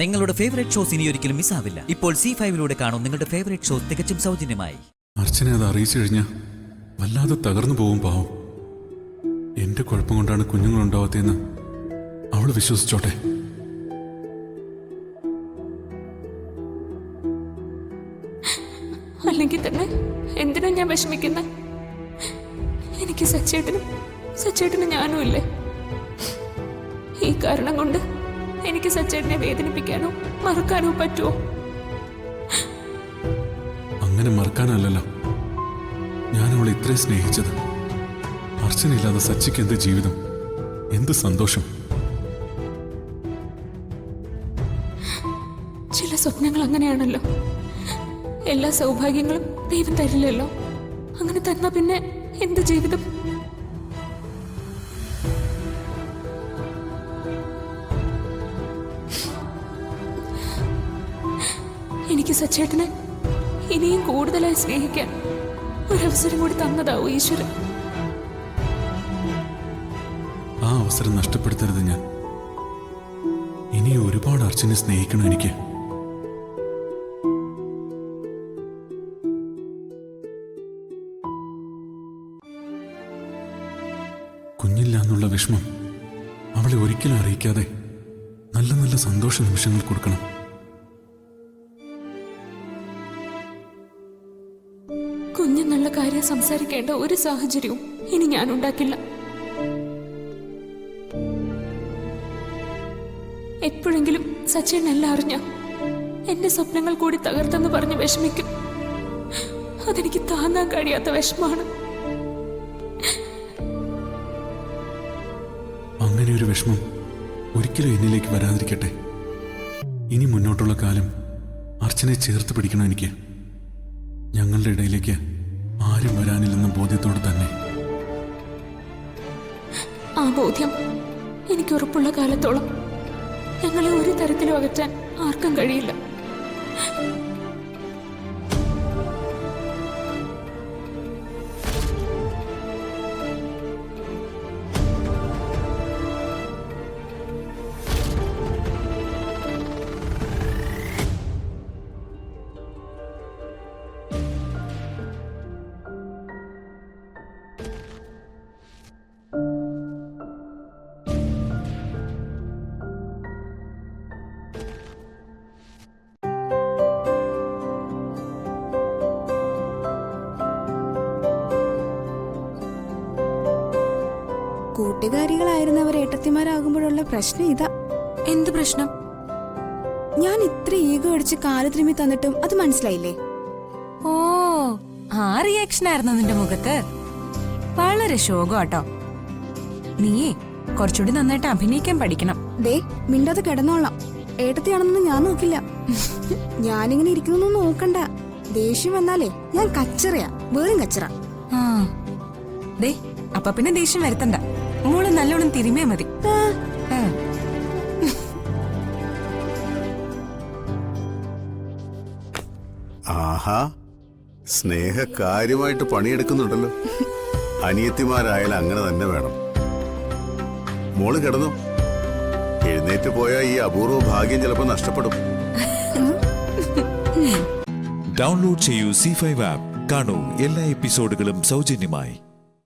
നിങ്ങളുടെ favourite shows ഇനി ഒരിക്കലും മിസ്സാവില്ല. ഇപ്പോൾ C5-ലൂടെ കാണും നിങ്ങളുടെ ഫേവറേറ്റ് ഷോസ് തികച്ചും സൗജന്യമായി. അർച്ചനെ അത് അറിയിച്ചു കഴിഞ്ഞാൽ വല്ലാതെ തകർന്നു പോകും പാവം. എന്റെ കുഴപ്പം കൊണ്ടാണ് കുഞ്ഞുങ്ങളുണ്ടാവാത്തതെന്ന് അവൾ വിശ്വസിച്ചോട്ടെ. അല്ലെങ്കിൽ തന്നെ എന്തിനാ ഞാൻ വിഷമിക്കുന്നത്? എനിക്ക് സച്ചേട്ടനും ഞാനും ഇല്ലേ? ഈ കാരണം കൊണ്ട് എനിക്ക് സച്ചേട്ടനെ വേദനിപ്പിക്കാനോ മറക്കാനോ പറ്റുമോ? അങ്ങനെ മറക്കാനല്ലല്ലോ ഞാൻ അവളെ ഇത്രയും സ്നേഹിച്ചത്. അർച്ചനയില്ലാതെ സച്ചിക്ക് എന്ത് ജീവിതം, എന്ത് സന്തോഷം. ചില സ്വപ്നങ്ങൾ അങ്ങനെയാണല്ലോ. എല്ലാ സൗഭാഗ്യങ്ങളും ദൈവം തരില്ലല്ലോ. അങ്ങനെ തന്നാ പിന്നെ എന്ത് ജീവിതം? എനിക്ക് സച്ചേട്ടനെ ഇനിയും കൂടുതലായി സ്നേഹിക്കാൻ ഒരവസരം കൂടി തന്നതാവൂ ഈശ്വരൻ. ആ അവസരം നഷ്ടപ്പെടുത്തരുത്. ഞാൻ ഇനി ഒരുപാട് അർച്ചനെ സ്നേഹിക്കണം. എനിക്ക് കുഞ്ഞില്ല എന്നുള്ള വിഷമം അവളെ ഒരിക്കലും അറിയിക്കാതെ നല്ല നല്ല സന്തോഷ നിമിഷങ്ങൾ കൊടുക്കണം. കുഞ്ഞെന്നുള്ള കാര്യം സംസാരിക്കേണ്ട ഒരു സാഹചര്യവും ഇനി ഞാൻ ഉണ്ടാക്കില്ല. എപ്പോഴെങ്കിലും സച്ചേട്ടൻ എല്ലാം അറിഞ്ഞ എന്റെ സ്വപ്നങ്ങൾ കൂടി തകർത്തെന്ന് പറഞ്ഞ് വിഷമിക്കും. അതെനിക്ക് താങ്ങാൻ കഴിയാത്ത വിഷമാണ്. അങ്ങനെ ഒരു വിഷമം ഒരിക്കലും എന്നിലേക്ക് വരാതിരിക്കട്ടെ. ഇനി മുന്നോട്ടുള്ള കാലം അർച്ചനെ ചേർത്ത് പിടിക്കണം. എനിക്ക് ഞങ്ങളുടെ ഇടയിലേക്ക് ആരും വരാനില്ലെന്ന ബോധ്യത്തോടെ തന്നെ. ആ ബോധ്യം എനിക്ക് ഉറപ്പുള്ള കാലത്തോളം ഞങ്ങളെ ഒരു തരത്തിലും അകറ്റാൻ ആർക്കും കഴിയില്ല. കൂട്ടുകാരികളായിരുന്നവർ ഏട്ടത്തിമാരാകുമ്പോഴുള്ള പ്രശ്നം ഇതാ. എന്ത് പ്രശ്നം? ഞാൻ ഇത്ര ഈഗോ അടിച്ച് കാലുതിരുമ്മി തന്നിട്ടും അത് മനസ്സിലായില്ലേ? ഓ, ആ റിയാക്ഷൻ ആയിരുന്നു നിന്റെ മുഖത്ത്. വളരെ ശോകട്ടോ. നീയേ കുറച്ചുകൂടി നന്നായിട്ട് അഭിനയിക്കാൻ പഠിക്കണം. ദേ, മിണ്ടാതെ കിടന്നോളാം. ഏട്ടത്തിയാണെന്നൊന്നും ഞാൻ നോക്കില്ല. ഞാനിങ്ങനെ ഇരിക്കുന്നൊന്നും നോക്കണ്ട. ദേഷ്യം വന്നാലേ ഞാൻ കച്ചറയാ, വേറും കച്ചറ. ആ ദേ, അപ്പൊ പിന്നെ ദേഷ്യം വരുത്തണ്ട. മോള് നല്ലോണം തിരുമേ മതി. ആഹാ, സ്നേഹ കാര്യമായിട്ട് പണിയെടുക്കുന്നുണ്ടല്ലോ. അനിയത്തിമാരായാലും അങ്ങനെ തന്നെ വേണം. മോള് കിടന്നു. എഴുന്നേറ്റ് പോയാൽ ഈ അപൂർവ ഭാഗ്യം ചിലപ്പോൾ നഷ്ടപ്പെടും. ഡൗൺലോഡ് ചെയ്യൂ C5 ആപ്പ്. കാണൂ എല്ലാ എപ്പിസോഡുകളും സൗജന്യമായി.